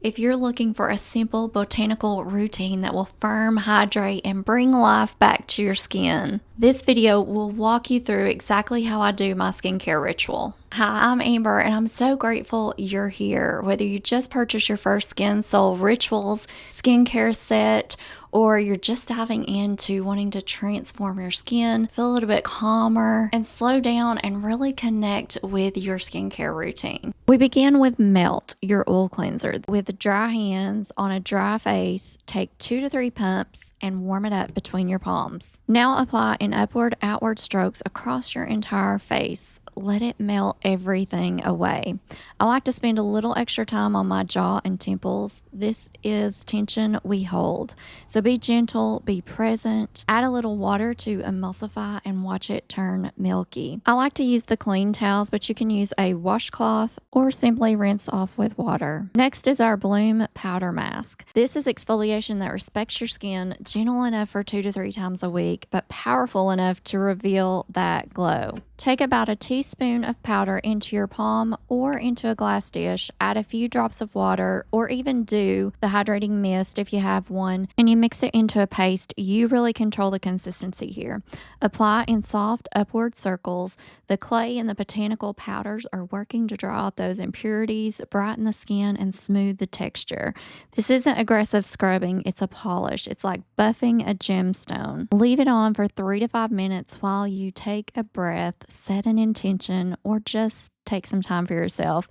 if you're looking for a simple botanical routine that will firm, hydrate, and bring life back to your skin, this video will walk you through exactly how I do my skincare ritual. Hi, I'm Amber, and I'm so grateful you're here. Whether you just purchased your first Skin Soul Rituals skincare set, or you're just diving into wanting to transform your skin, feel a little bit calmer, and slow down and really connect with your skincare routine. We begin with Melt, your oil cleanser. With dry hands on a dry face, take 2 to 3 pumps and warm it up between your palms. Now apply in upward-outward strokes across your entire face. Let it melt everything away. I like to spend a little extra time on my jaw and temples. This is tension we hold. So be gentle, be present, add a little water to emulsify and watch it turn milky. I like to use the clean towels, but you can use a washcloth or simply rinse off with water. Next is our Bloom Powder Mask. This is exfoliation that respects your skin, gentle enough for 2 to 3 times a week, but powerful enough to reveal that glow. Take about a teaspoon of powder into your palm or into a glass dish, add a few drops of water or even dew, the hydrating mist if you have one, and you mix it into a paste. You really control the consistency here. Apply in soft upward circles. The clay and the botanical powders are working to draw out those impurities, brighten the skin, and smooth the texture. This isn't aggressive scrubbing, it's a polish. It's like buffing a gemstone. Leave it on for 3 to 5 minutes while you take a breath, set an intention, or just take some time for yourself.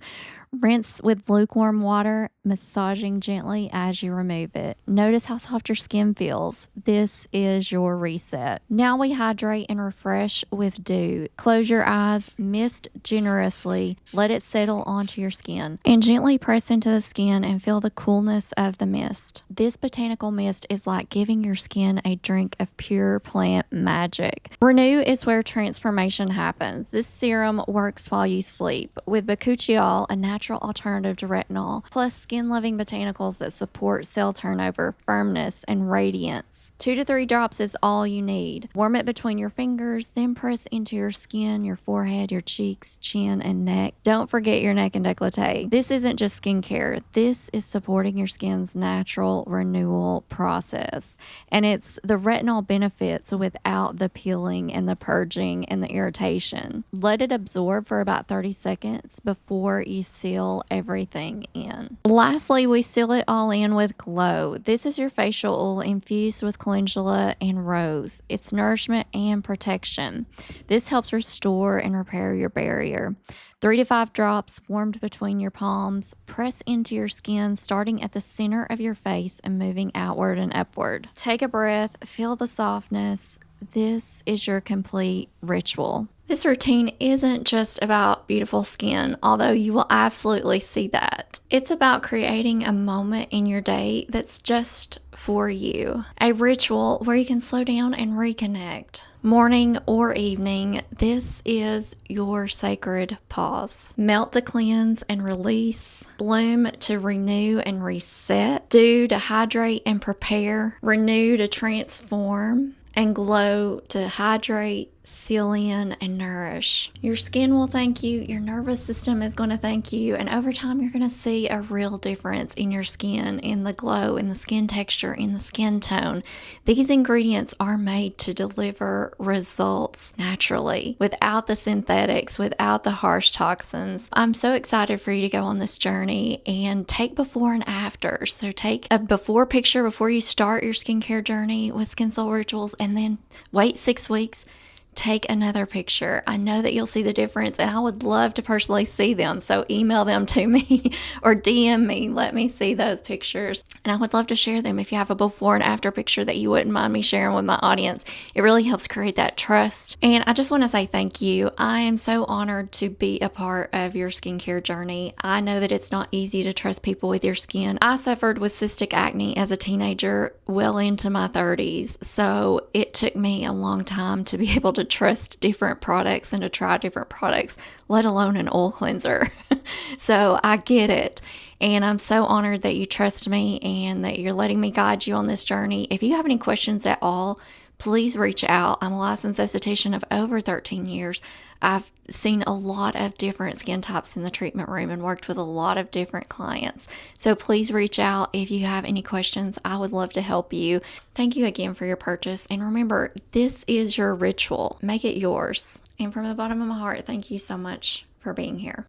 Rinse with lukewarm water, massaging gently as you remove it. Notice how soft your skin feels. This is your reset. Now we hydrate and refresh with dew. Close your eyes, mist generously, let it settle onto your skin, and gently press into the skin and feel the coolness of the mist. This botanical mist is like giving your skin a drink of pure plant magic. Renew is where transformation happens. This serum works while you sleep. With bakuchiol, a natural alternative to retinol, plus skin-loving botanicals that support cell turnover, firmness, and radiance. 2 to 3 drops is all you need. Warm it between your fingers, then press into your skin, your forehead, your cheeks, chin, and neck. Don't forget your neck and décolleté. This isn't just skincare. This is supporting your skin's natural renewal process. And it's the retinol benefits without the peeling and the purging and the irritation. Let it absorb for about 30 seconds before you seal everything in. Lastly, we seal it all in with Glow. This is your facial oil infused with calendula and rose. It's nourishment and protection. This helps restore and repair your barrier. 3 to 5 drops warmed between your palms. Press into your skin, starting at the center of your face and moving outward and upward. Take a breath, feel the softness. This is your complete ritual. This routine isn't just about beautiful skin, although you will absolutely see that. It's about creating a moment in your day that's just for you. A ritual where you can slow down and reconnect. Morning or evening, this is your sacred pause. Melt to cleanse and release. Bloom to renew and reset. Dew to hydrate and prepare. Renew to transform. And Glow to hydrate, seal in, and nourish. Your skin will thank you, your nervous system is going to thank you, and over time you're going to see a real difference in your skin, in the glow, in the skin texture, in the skin tone. These ingredients are made to deliver results naturally, without the synthetics, without the harsh toxins. I'm so excited for you to go on this journey and take before and after. So take a before picture before you start your skincare journey with Skin Soul Rituals, and then wait 6 weeks. Take another picture. I know that you'll see the difference, and I would love to personally see them. So email them to me or DM me. Let me see those pictures. And I would love to share them if you have a before and after picture that you wouldn't mind me sharing with my audience. It really helps create that trust. And I just want to say thank you. I am so honored to be a part of your skincare journey. I know that it's not easy to trust people with your skin. I suffered with cystic acne as a teenager, well into my 30s. So it took me a long time to be able to trust different products and to try different products, let alone an oil cleanser. So I get it. And I'm so honored that you trust me and that you're letting me guide you on this journey. If you have any questions at all, please reach out. I'm a licensed esthetician of over 13 years. I've seen a lot of different skin types in the treatment room and worked with a lot of different clients. So please reach out if you have any questions. I would love to help you. Thank you again for your purchase. And remember, this is your ritual. Make it yours. And from the bottom of my heart, thank you so much for being here.